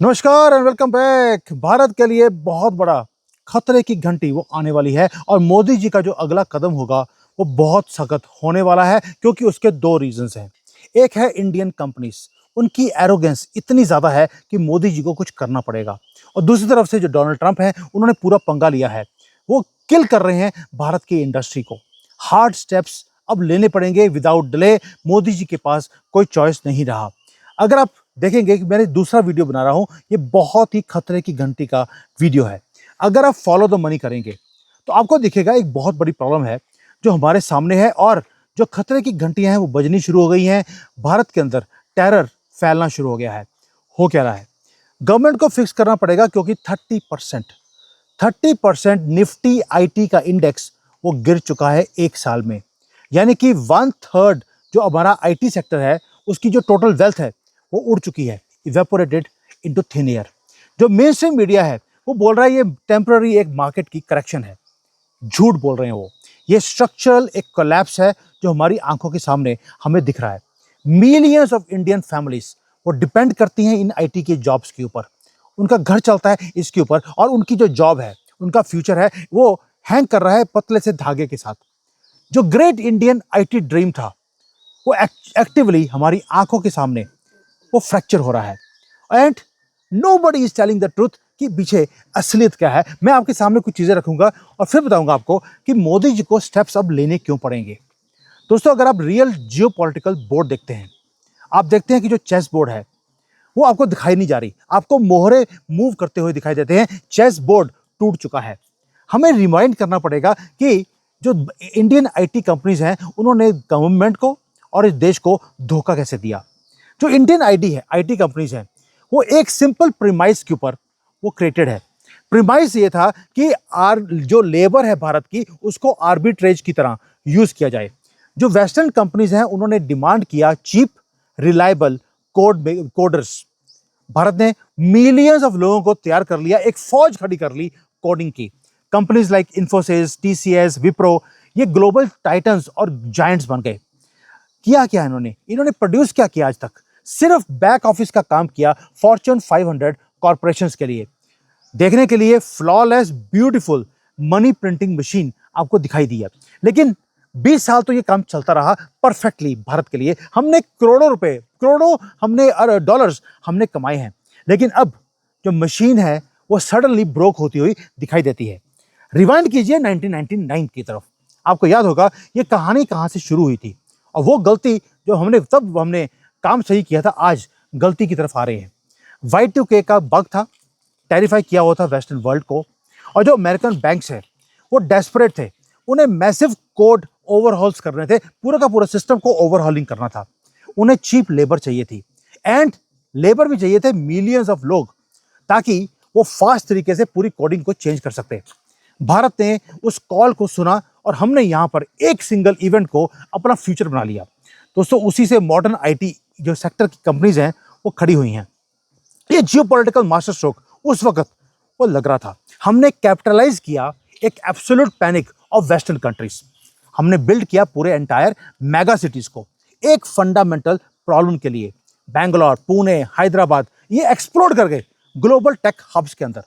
नमस्कार and welcome back. Bharat के लिए बहुत बड़ा खतरे की घंटी वो आने वाली है और मोदी जी का जो अगला कदम होगा वो बहुत सख्त होने वाला है, क्योंकि उसके दो रीजंस हैं। एक है इंडियन कंपनीज, उनकी एरोगेंस इतनी ज्यादा है कि मोदी जी को कुछ करना पड़ेगा। और दूसरी तरफ से जो डोनाल्ड ट्रंप हैं, उन्होंने पूरा पंगा लिया है। वो किल कर रहे हैं भारत की इंडस्ट्री को। हार्ड स्टेप्स अब लेने पड़ेंगे विदाउट डिले। मोदी जी के पास कोई चॉइस नहीं रहा। अगर आप देखेंगे कि मैंने दूसरा वीडियो बना रहा हूं, ये बहुत ही खतरे की घंटी का वीडियो है। अगर आप फॉलो द मनी करेंगे तो आपको दिखेगा एक बहुत बड़ी प्रॉब्लम है जो हमारे सामने है, और जो खतरे की घंटियां हैं वो बजनी शुरू हो गई हैं। भारत के अंदर टेरर फैलना शुरू हो गया है। हो क्या रहा है? गवर्नमेंट को फिक्स करना पड़ेगा, क्योंकि 30% निफ्टी आईटी का इंडेक्स वो गिर चुका है एक साल में। यानी कि 1/3 जो हमारा आईटी सेक्टर है, उसकी जो टोटल वेल्थ है वो उड़ चुकी है, इवेपोरेटेड इनटू थिन एयर। जो मेन स्ट्रीम मीडिया है वो बोल रहा है ये टेम्पररी एक मार्केट की करेक्शन है। झूठ बोल रहे हैं वो। ये स्ट्रक्चरल एक कोलैप्स है जो हमारी आंखों के सामने हमें दिख रहा है। मिलियंस ऑफ इंडियन फैमिलीज वो डिपेंड करती हैं इन आईटी के जॉब्स के ऊपर। उनका घर चलता है इसके ऊपर, और उनकी जो जॉब है, उनका फ्यूचर है, वो हैंग कर रहा है पतले से धागे के साथ। जो ग्रेट इंडियन आईटी ड्रीम था वो एक्टिवली हमारी आंखों के सामने वो फ्रैक्चर हो रहा है। And nobody is telling the truth कि पीछे असलियत क्या है। मैं आपके सामने कुछ चीजें रखूंगा और फिर बताऊंगा आपको कि मोदी जी को स्टेप्स अब लेने क्यों पड़ेंगे। दोस्तों, अगर आप रियल जियोपॉलिटिकल बोर्ड देखते हैं, आप देखते हैं कि जो चेस बोर्ड है वो आपको दिखाई नहीं जा रही, आपको मोहरे मूव करते हुए दिखाई देते हैं। चेस बोर्ड टूट चुका है। हमें रिमाइंड करना पड़ेगा कि जो इंडियन आईटी कंपनीज हैं, उन्होंने गवर्नमेंट को और इस देश को धोखा कैसे दिया। जो इंडियन आईटी कंपनीज हैं, वो एक सिंपल प्रीमाइस के ऊपर वो क्रिएटेड है। प्रीमाइस ये था कि जो लेबर है भारत की, उसको आर्बिट्रेज की तरह यूज किया जाए। जो वेस्टर्न कंपनीज हैं, उन्होंने डिमांड किया चीप रिलायबल कोडर्स। भारत ने मिलियंस ऑफ लोगों को तैयार कर लिया, एक फौज खड़ी कर ली कोडिंग की। Companies like Infosys, TCS, Wipro, ये ग्लोबल टाइटन्स और जायंट्स बन गए। किया क्या इन्होंने प्रोड्यूस क्या किया आज तक? सिर्फ बैक ऑफिस का काम किया फॉर्च्यून 500 कॉर्पोरेशंस के लिए। देखने के लिए flawless beautiful money printing machine आपको दिखाई दी है, लेकिन 20 साल तो ये काम चलता रहा परफेक्टली भारत के लिए। हमने करोड़ों रुपए, करोड़ों हमने डॉलर्स हमने कमाए हैं, लेकिन अब जो मशीन है वो सडनली ब्रोक होती हुई दिखाई देती है। रिवाइंड कीजिए 1999 की तरफ। आपको याद होगा ये कहानी कहां से शुरू हुई थी, और वो गलती जो हमने काम सही किया था, आज गलती की तरफ आ रहे हैं। Y2K का बग था, टेरिफाई किया हुआ था वेस्टर्न वर्ल्ड को। और जो अमेरिकन बैंक्स है वो डेस्परेट थे, उन्हें मैसिव कोड ओवरहॉल्स करने थे, पूरा का पूरा सिस्टम को ओवरहॉलिंग करना था। उन्हें चीप लेबर चाहिए थी, एंड लेबर भी चाहिए थे मिलियंस ऑफ लोग, ताकि वो फास्ट तरीके से पूरी कोडिंग को चेंज कर सकते। भारत ने उस कॉल को सुना और हमने यहां पर एक सिंगल इवेंट को अपना फ्यूचर बना लिया। दोस्तों, उसी से मॉडर्न आईटी जो सेक्टर की कंपनीज हैं वो खड़ी हुई हैं। ये जियोपॉलिटिकल मास्टर स्ट्रोक उस वक्त वो लग रहा था। हमने कैपिटलाइज किया एक absolute panic of western countries. हमने बिल्ड किया पूरे एंटायर मेगा सिटीज को एक फंडामेंटल प्रॉब्लम के लिए। बैंगलोर, पुणे, हैदराबाद, ये एक्सप्लोड कर गए ग्लोबल टेक हब्स के अंदर।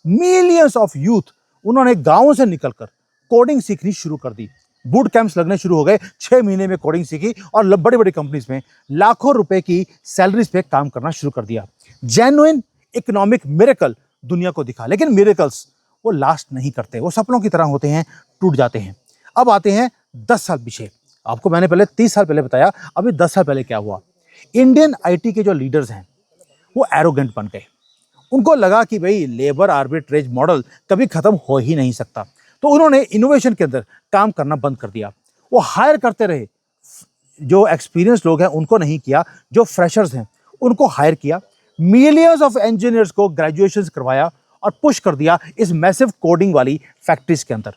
मिलियंस ऑफ यूथ उन्होंने गांवों से निकलकर कोडिंग सीखनी शुरू कर दी। बूट कैंप्स लगने शुरू हो गए, 6 महीने में कोडिंग सीखी और बड़ी बड़ी कंपनीज में लाखों रुपए की सैलरीज पे काम करना शुरू कर दिया। जेन्युइन इकोनॉमिक मिरेकल दुनिया को दिखा, लेकिन मिरेकल्स वो लास्ट नहीं करते, वो सपनों की तरह होते हैं, टूट जाते हैं। अब आते हैं 10 साल पीछे। आपको मैंने पहले 30 साल पहले बताया, अभी 10 साल पहले क्या हुआ। इंडियन आईटी के जो लीडर्स हैं वो एरोगेंट बन गए। उनको लगा कि भाई लेबर आर्बिट्रेज मॉडल कभी खत्म हो ही नहीं सकता, तो उन्होंने इनोवेशन के अंदर काम करना बंद कर दिया। वो हायर करते रहे, जो एक्सपीरियंस लोग हैं उनको नहीं किया, जो फ्रेशर्स हैं उनको हायर किया। मिलियंस ऑफ इंजीनियर्स को ग्रेजुएशन करवाया और पुश कर दिया इस मैसिव कोडिंग वाली फैक्ट्रीज के अंदर।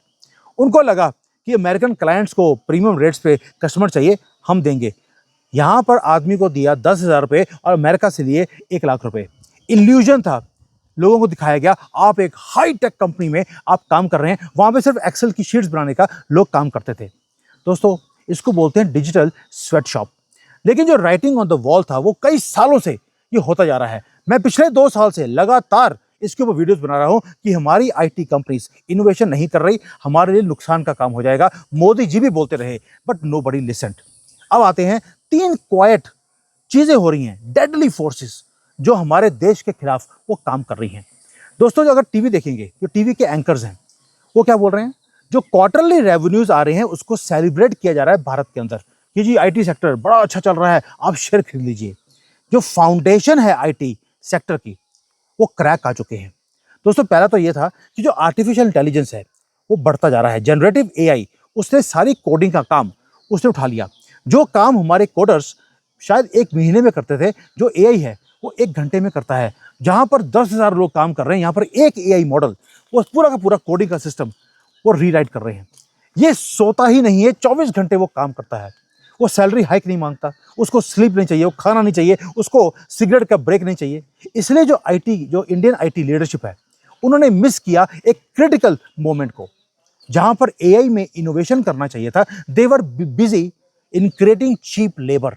उनको लगा कि अमेरिकन क्लाइंट्स को प्रीमियम रेट्स पे कस्टमर चाहिए, हम देंगे। यहां पर आदमी को दिया 10,000 रुपए और अमेरिका से लिए 1 लाख रुपए। इल्यूजन था, लोगों को दिखाया गया आप एक हाई टेक कंपनी में आप काम कर रहे हैं। वहां पे सिर्फ एक्सेल की शीट्स बनाने का लोग काम करते थे। दोस्तों, इसको बोलते हैं डिजिटल स्वेटशॉप। लेकिन जो राइटिंग ऑन द वॉल था वो कई सालों से ये होता जा रहा है। मैं पिछले 2 साल से लगातार इसके ऊपर वीडियोस बना रहा हूं कि हमारी आईटी कंपनीज इनोवेशन नहीं कर रही, हमारे लिए नुकसान का काम हो जाएगा। मोदी जी भी बोलते रहे बट नोबडी लिसन्ड। अब आते हैं 3 क्वाइट चीजें हो रही हैं, डेडली फोर्सेस जो हमारे देश के खिलाफ वो काम कर रही हैं। दोस्तों, जो अगर टीवी देखेंगे, जो टीवी के एंकर्स हैं वो क्या बोल रहे हैं, जो क्वार्टरली रेवेन्यूज आ रहे हैं उसको सेलिब्रेट किया जा रहा है भारत के अंदर कि जी आईटी सेक्टर बड़ा अच्छा चल रहा है, आप शेयर खरीद लीजिए। जो फाउंडेशन है आईटी सेक्टर की वो क्रैक आ चुके हैं। दोस्तों, पहला तो ये था कि जो आर्टिफिशियल इंटेलिजेंस है वो बढ़ता जा रहा है। जनरेटिव एआई उसने सारी कोडिंग का काम उसने उठा लिया। जो काम हमारे कोडर्स शायद 1 महीने में करते थे, जो एआई है वो 1 घंटे में करता है। जहां पर 10,000 लोग काम कर रहे हैं, यहां पर एक एआई मॉडल वो पूरा का पूरा कोडिंग का सिस्टम वो रीराइट कर रहे हैं। ये सोता ही नहीं है, 24 घंटे वो काम करता है। वो सैलरी हाइक नहीं मांगता, उसको स्लीप नहीं चाहिए, वो खाना नहीं चाहिए, उसको सिगरेट का ब्रेक नहीं चाहिए। इसलिए जो इंडियन आईटी लीडरशिप है उन्होंने मिस किया एक क्रिटिकल मोमेंट को, जहां पर एआई में इनोवेशन करना चाहिए था। They were busy in creating cheap labour.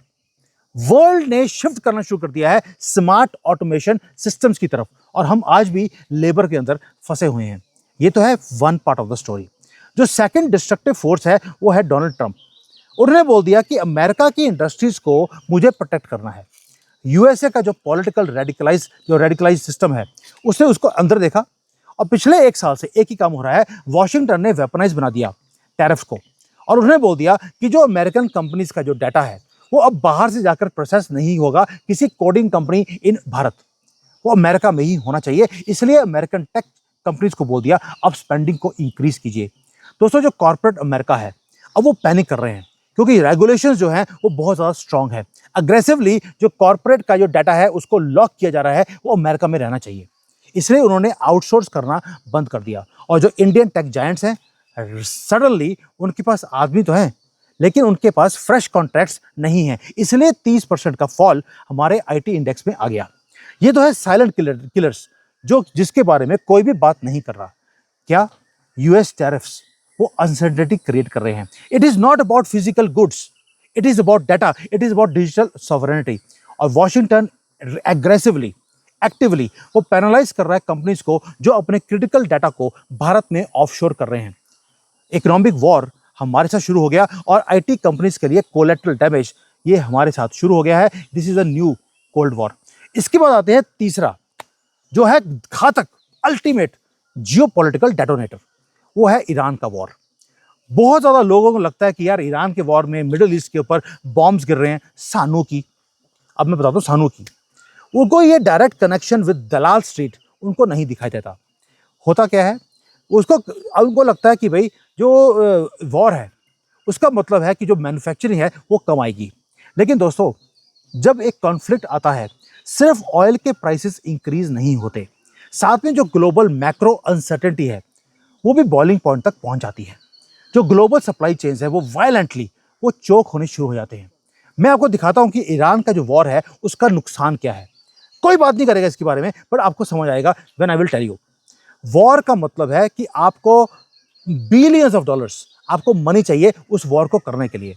World ने शिफ्ट करना शुरू कर दिया है स्मार्ट ऑटोमेशन सिस्टम्स की तरफ, और हम आज भी लेबर के अंदर फंसे हुए हैं। ये तो है one part of the story. जो सेकंड डिस्ट्रक्टिव फोर्स है वो है डोनाल्ड ट्रंप। उन्होंने बोल दिया कि अमेरिका की इंडस्ट्रीज को मुझे प्रोटेक्ट करना है। यूएसए का जो पॉलिटिकल रेडिकलाइज सिस्टम है उसने उसको अंदर देखा, और पिछले 1 साल से एक ही काम हो रहा है, वॉशिंगटन ने वेपनाइज बना दिया टैरिफ्स को, और उन्होंने बोल दिया कि जो अमेरिकन कंपनीज का जो डाटा है वो अब बाहर से जाकर प्रोसेस नहीं होगा किसी कोडिंग कंपनी इन भारत, वो अमेरिका में ही होना चाहिए। इसलिए अमेरिकन टेक कंपनीज को बोल दिया अब स्पेंडिंग को इंक्रीज कीजिए। दोस्तों, जो कॉर्पोरेट अमेरिका है अब वो पैनिक कर रहे हैं क्योंकि रेगुलेशंस जो हैं वो बहुत ज़्यादा स्ट्रांग है। अग्रेसिवली जो कॉर्पोरेट का जो डाटा है उसको लॉक किया जा रहा है, वो अमेरिका में रहना चाहिए। इसलिए उन्होंने आउटसोर्स करना बंद कर दिया। और जो इंडियन टेक जायंट्स हैं, सडनली उनके पास आदमी तो हैं लेकिन उनके पास फ्रेश कॉन्ट्रैक्ट्स नहीं हैं, इसलिए 30% का फॉल हमारे आईटी इंडेक्स में आ गया। ये तो है साइलेंट किलर्स, जो जिसके बारे में कोई भी बात नहीं कर रहा। क्या? यूएस टैरिफ्स वो अनसर्टेनिटी क्रिएट कर रहे हैं। It is not about physical goods, it is about data, it is about digital sovereignty. और वॉशिंगटन एग्रेसिवली एक्टिवली वो पैनलाइज कर रहा है कंपनीज को जो अपने क्रिटिकल डाटा को भारत में ऑफशोर कर रहे हैं। इकोनॉमिक वॉर हमारे साथ शुरू हो गया और आईटी कंपनीज के लिए कोलेटरल डैमेज ये हमारे साथ शुरू हो गया है। This is a new cold war. इसके बाद आते हैं तीसरा, जो है घातक अल्टीमेट जियोपॉलिटिकल डेटोनेटर, वो है ईरान का वॉर। बहुत ज्यादा लोगों को लगता है कि यार ईरान के वॉर में मिडिल ईस्ट के ऊपर बॉम्ब्स गिर रहे हैं, सानू की। अब मैं बताता हूँ सानू की, उनको ये direct connection with Dalal street उनको नहीं दिखाई देता। होता क्या है, उनको लगता है कि भाई जो वॉर है उसका मतलब है कि जो मैन्युफैक्चरिंग है वो कम आएगी। लेकिन दोस्तों, जब एक कॉन्फ्लिक्ट आता है सिर्फ ऑयल के प्राइसेस इंक्रीज नहीं होते, साथ में जो ग्लोबल मैक्रो अनसर्टेनिटी है वो भी बॉइलिंग पॉइंट तक पहुंच जाती है। जो ग्लोबल सप्लाई चेन्स है वो वायलेंटली वो चोक होने शुरू हो जाते हैं। मैं आपको दिखाता हूं कि ईरान का जो वॉर है उसका नुकसान क्या है। कोई बात नहीं करेगा इसके बारे में, पर आपको समझ आएगा when I will tell you. War का मतलब है कि आपको बिलियंस ऑफ डॉलर्स आपको मनी चाहिए उस वॉर को करने के लिए।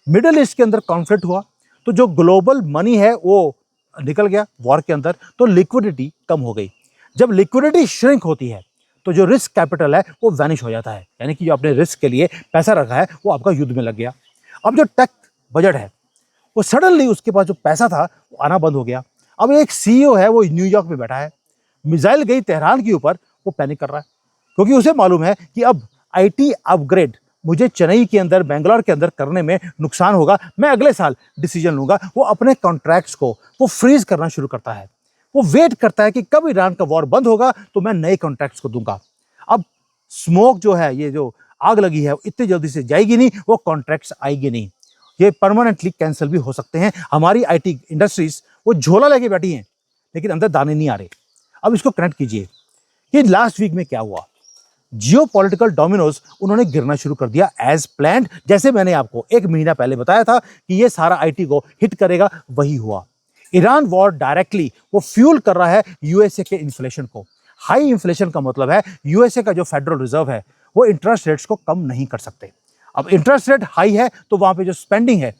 मिडिल ईस्ट के अंदर कॉन्फ्लिक्ट हुआ तो जो ग्लोबल मनी है वो निकल गया वॉर के अंदर, तो लिक्विडिटी कम हो गई। जब लिक्विडिटी श्रिंक होती है तो जो रिस्क कैपिटल है वो वैनिश हो जाता है, यानी कि जो आपने रिस्क के लिए पैसा रखा है वो आपका युद्ध में लग गया। अब जो टेक बजट है वो सडनली उसके पास जो पैसा था वो आना बंद हो गया। अब एक सीईओ है वो न्यूयॉर्क में बैठा है, मिसाइल गई तेहरान के ऊपर, वो पैनिक कर रहा है क्योंकि उसे मालूम है कि अब आईटी अपग्रेड मुझे चेन्नई के अंदर, बेंगलोर के अंदर करने में नुकसान होगा। मैं अगले साल डिसीजन लूंगा। वो अपने कॉन्ट्रैक्ट्स को वो फ्रीज करना शुरू करता है। वो वेट करता है कि कब ईरान का वॉर बंद होगा तो मैं नए कॉन्ट्रैक्ट्स को दूंगा। अब स्मोक जो है, ये जो आग लगी है इतनी जल्दी से जाएगी नहीं, वो कॉन्ट्रैक्ट्स आएगी नहीं, ये परमानेंटली कैंसिल भी हो सकते हैं। हमारी आईटी इंडस्ट्रीज वो झोला लेके बैठी हैं लेकिन अंदर दाने नहीं आ रहे। अब इसको कनेक्ट कीजिए कि लास्ट वीक में क्या हुआ। जियोपॉलिटिकल डोमिनोज उन्होंने गिरना शुरू कर दिया एज प्लान्ड। जैसे मैंने आपको 1 महीना पहले बताया था कि ये सारा आईटी को हिट करेगा, वही हुआ। ईरान वॉर डायरेक्टली वो फ्यूल कर रहा है यूएसए के इन्फ्लेशन को। हाई इन्फ्लेशन का मतलब है यूएसए का जो फेडरल रिजर्व है वो इंटरेस्ट रेट्स को कम नहीं कर सकते। अब इंटरेस्ट रेट हाई है तो वहां पे जो स्पेंडिंग है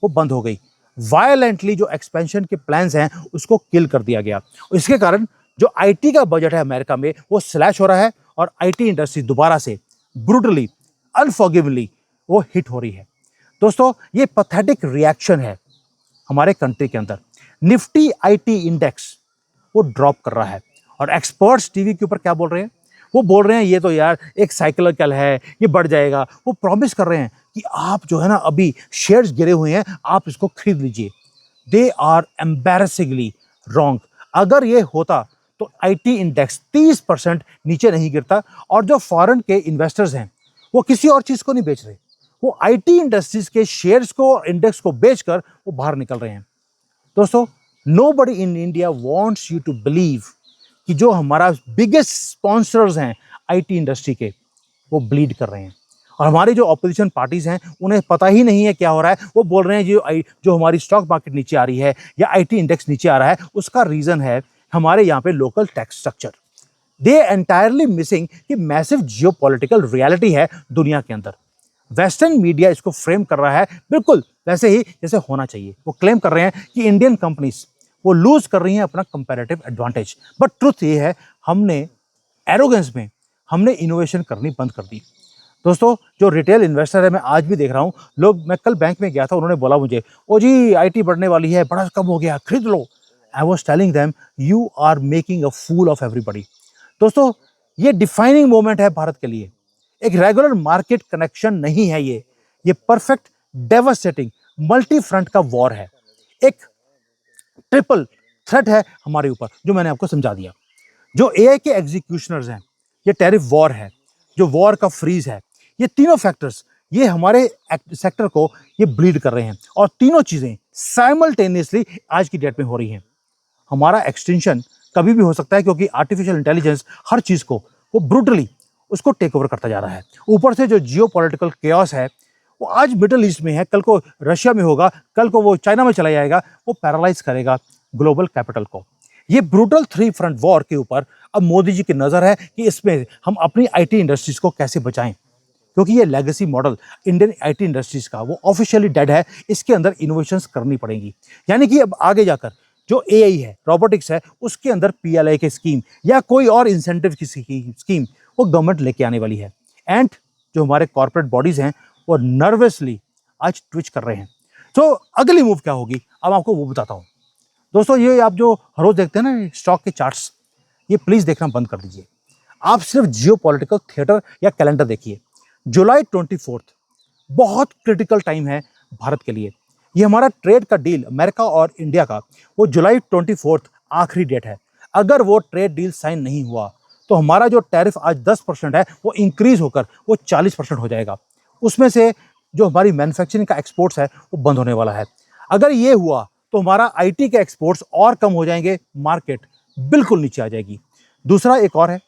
वो बंद हो गई। वायलेंटली जो एक्सपेंशन के प्लान्स हैं उसको किल कर दिया गया। इसके कारण जो आईटी का बजट है अमेरिका में वो स्लैश हो रहा है और आईटी इंडस्ट्री दोबारा से ब्रूटली, अनफॉरगिवली वो हिट हो रही है। दोस्तों, ये पैथेटिक रिएक्शन है हमारे कंट्री के अंदर। निफ्टी आईटी इंडेक्स वो ड्रॉप कर रहा है और एक्सपर्ट्स टीवी के ऊपर क्या बोल रहे हैं? वो बोल रहे हैं ये तो यार एक साइक्लिकल है, ये बढ़ जाएगा। वो प्रॉमिस कर रहे हैं कि आप जो है ना अभी शेयर्स गिरे हुए हैं, आप इसको खरीद लीजिए। They are embarrassingly wrong. अगर ये होता तो आईटी इंडेक्स 30% नीचे नहीं गिरता और जो फॉरेन के इन्वेस्टर्स हैं वो किसी और चीज को नहीं बेच रहे, वो आईटी इंडस्ट्रीज के शेयर्स को, इंडेक्स को बेचकर वो बाहर निकल रहे हैं। दोस्तों, nobody in India wants you to believe कि जो हमारा बिगेस्ट स्पॉन्सर्स हैं आईटी इंडस्ट्री के, वो ब्लीड कर रहे हैं। और हमारी जो ऑपोजिशन पार्टीज हैं उन्हें पता ही नहीं है क्या हो रहा है। वो बोल रहे हैं जो हमारी स्टॉक मार्केट नीचे आ रही है या आईटी इंडेक्स नीचे आ रहा है, उसका रीजन है हमारे यहाँ पे लोकल टैक्स स्ट्रक्चर। दे एंटायरली मिसिंग कि मैसिव जियोपॉलिटिकल रियलिटी है दुनिया के अंदर। वेस्टर्न मीडिया इसको फ्रेम कर रहा है बिल्कुल वैसे ही जैसे होना चाहिए। वो क्लेम कर रहे हैं कि इंडियन कंपनीज वो लूज कर रही हैं अपना कंपैरेटिव एडवांटेज। बट ट्रुथ ये है, हमने एरोगेंस में हमने इनोवेशन करनी बंद कर दी। दोस्तों, जो रिटेल इन्वेस्टर है, मैं आज भी देख रहा हूँ लोग, मैं कल बैंक में गया था, उन्होंने बोला मुझे, ओ जी आईटी बढ़ने वाली है, बड़ा कम हो गया, खरीद लो। I was telling them you are making a fool of everybody. दोस्तों, ये डिफाइनिंग मोमेंट है भारत के लिए। एक रेगुलर मार्केट कनेक्शन नहीं है ये परफेक्ट डेवास्टेटिंग मल्टी फ्रंट का वॉर है। एक ट्रिपल थ्रेट है हमारे ऊपर, जो मैंने आपको समझा दिया। जो एआई के एग्जीक्यूशनर्स हैं, ये टैरिफ वॉर है, जो वॉर का फ्रीज है, ये तीनों फैक्टर्स ये हमारे सेक्टर को ये ब्लीड कर रहे हैं और तीनों चीजें साइमल्टेनियसली आज की डेट में हो रही हैं। हमारा एक्सटेंशन कभी भी हो सकता है क्योंकि आर्टिफिशियल इंटेलिजेंस हर चीज को वो ब्रूटली उसको टेक ओवर करता जा रहा है। ऊपर से जो जियोपॉलिटिकल केओस है वो आज मिडिल ईस्ट में है, कल को रशिया में होगा, कल को वो चाइना में चला जाएगा, वो पैरालाइज करेगा ग्लोबल कैपिटल को। ये ब्रूटल 3 फ्रंट वॉर के ऊपर अब मोदी जी की नजर है कि इसमें हम अपनी आईटी इंडस्ट्रीज को कैसे बचाएं, क्योंकि ये legacy model Indian IT industries का वो ऑफिशियली डेड है। इसके अंदर इनोवेशंस करनी पड़ेंगी। यानी कि अब आगे जाकर जो एआई है, रोबोटिक्स है, उसके अंदर पीएलआई की स्कीम या कोई और इंसेंटिव की स्कीम वो गवर्नमेंट लेके आने वाली है। एंड जो हमारे कॉर्पोरेट बॉडीज हैं वो नर्वसली आज ट्विच कर रहे हैं। तो अगली मूव क्या होगी अब आपको वो बताता हूं। दोस्तों, ये आप जो हर रोज देखते हैं ना स्टॉक के चार्ट्स, ये प्लीज देखना बंद कर दीजिए। आप सिर्फ जियोपॉलिटिकल थिएटर या कैलेंडर देखिए। जुलाई 24 बहुत क्रिटिकल टाइम है भारत के लिए। ये हमारा ट्रेड का डील अमेरिका और इंडिया का, वो जुलाई 24 आखिरी डेट है। अगर वो ट्रेड डील साइन नहीं हुआ तो हमारा जो टैरिफ आज 10% है वो इंक्रीज होकर वो 40% हो जाएगा। उसमें से जो हमारी मैन्युफैक्चरिंग का एक्सपोर्ट्स है वो बंद होने वाला है। अगर ये हुआ तो हमारा आईटी के एक्सपोर्ट्स और कम हो जाएंगे, मार्केट बिल्कुल नीचे आ जाएगी। दूसरा एक और है,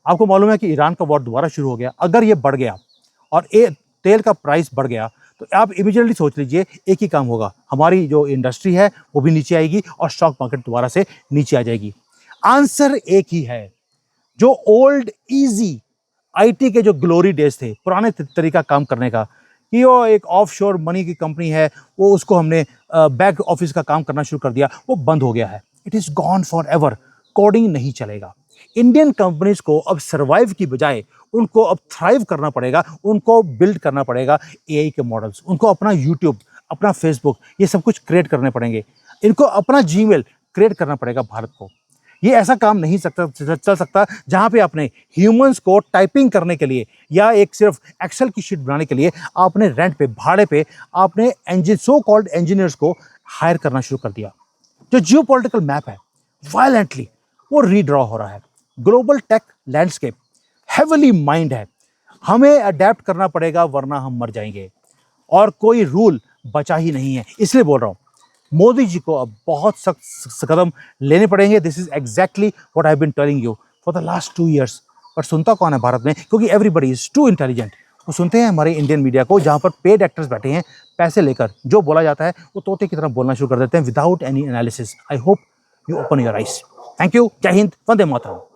आपको मालूम है कि ईरान का वॉर दोबारा शुरू हो गया। अगर ये बढ़ गया और तेल का प्राइस बढ़ गया तो आप इमीडिएटली सोच लीजिए एक ही काम होगा, हमारी जो इंडस्ट्री है वो भी नीचे आएगी और स्टॉक मार्केट दोबारा से नीचे आ जाएगी। आंसर एक ही है, जो ओल्ड इजी आईटी के जो ग्लोरी डेज थे, पुराने तरीका काम करने का, कि वो एक ऑफशोर मनी की कंपनी है, वो उसको हमने बैक ऑफिस का काम करना शुरू कर दिया, वो बंद हो गया है। It is gone for ever. Coding नहीं चलेगा। इंडियन कंपनीज को अब सर्वाइव की बजाय उनको अब थ्राइव करना पड़ेगा, उनको बिल्ड करना पड़ेगा एआई के मॉडल्स, उनको अपना यूट्यूब, अपना फेसबुक, ये सब कुछ क्रिएट करने पड़ेंगे, इनको अपना जीमेल क्रिएट करना पड़ेगा भारत को। ये ऐसा काम नहीं चल सकता जहां पे आपने ह्यूमंस को टाइपिंग करने के लिए या एक सिर्फ एक्सेल की शीट बनाने के लिए आपने रेंट पे, भाड़े पे आपने सो कॉल्ड इंजीनियर्स को हायर करना शुरू कर दिया। जो जियोपॉलिटिकल मैप है वायलेंटली वो रीड्रॉ हो रहा है। Global tech landscape heavily mind है, हमें अडेप्ट करना पड़ेगा वरना हम मर जाएंगे और कोई रूल बचा ही नहीं है। इसलिए बोल रहा हूं मोदी जी को अब बहुत सख्त कदम लेने पड़ेंगे। This is exactly what I have been telling you for the last 2 years। पर सुनता कौन है भारत में? क्योंकि एवरीबडी इज टू इंटेलिजेंट। वो सुनते हैं हमारे इंडियन मीडिया को, जहां पर पेड एक्टर्स बैठे हैं पैसे लेकर, जो बोला जाता है वो तोते की तरह बोलना शुरू कर देते हैं without any analysis. I hope you open your eyes. Thank you. जय हिंद, वंदे मातरम।